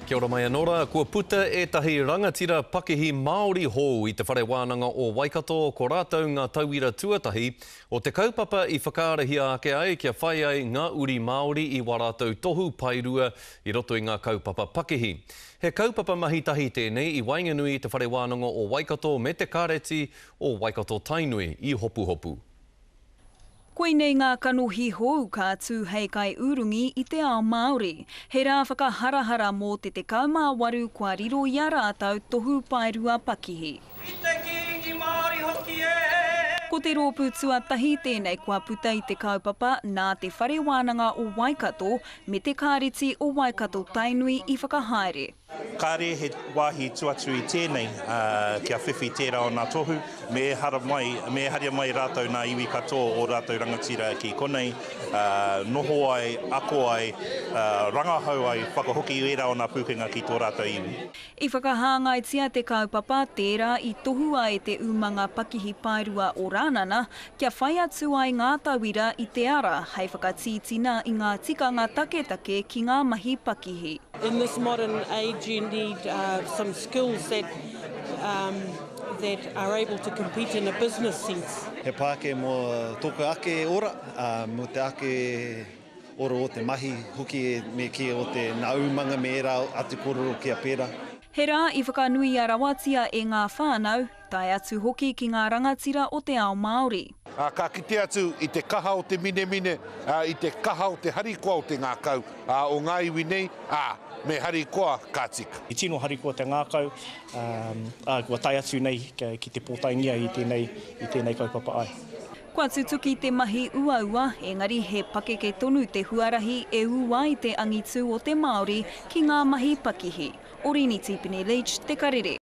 Kia ora mai anora, kua puta e tahi rangatira Pakehi Māori hou I te whare wānanga o Waikato ko rātou ngā tauira tuatahi o te kaupapa I whakaarahia ake ai kia whai ai ngā uri Māori I wā rātou tohu pairua I roto I ngā kaupapa Pakehi. He kaupapa mahi tahi tēnei I Wainganui te whare wānanga o Waikato me te kāreti o Waikato Tainui I hopu hopu. Koinei ngā kanohi hou ka tū hei kai urungi I te ao Māori. He rā whakaharahara mō te kaumāwaru kua riro I a rātou tohu pairua Pakehi. I te kingi Māori hoki e! Ko te rōpū tuatahi tēnei kua puta I te kaupapa nā te whare wānanga o Waikato me te kāreti o Waikato Tainui I whakahaere. Kāre he wāhi tuatu I tēnei kia whiwhi tērā o nā tohu, me haria mai rātou nā iwi katoa o rātou rangatira ki konei, noho ai, ako ai, rangahau ai, whakahoki era o nā pūkenga ki tō rātou iwi. I whakahāngaitia te kaupapa tērā I tohu ai te umanga Pakehi pairua o Rānana, kia whai atu ai ngā tauira I te ara, hei whakatītina I ngā tikanga taketake ki ngā mahi Pakehi. In this modern age, you need some skills that are able to compete in a business sense. He pāke mō tōku ake ora, mō te ake ora o te mahi huki me ki o te ngā umanga me era atu kororo kia pēra. He rā I whakanui a rawatia e ngā whānau, tai atu hoki ki ngā rangatira o te ao Māori. Ka kite atu I te kaha o te mine, I te kaha o te harikoa o te ngākau, o ngā iwi nei, me harikoa ka tika. I tino harikoa te ngākau, kua tai atu nei ki te pōtaingia I tēnei kaupapa ai. Kua tutuki te mahi uaua, engari he pakeke tonu te huarahi e ua I te angitu o te Māori ki ngā mahi Pakehi. Orini Tipene Leach, Te Karere.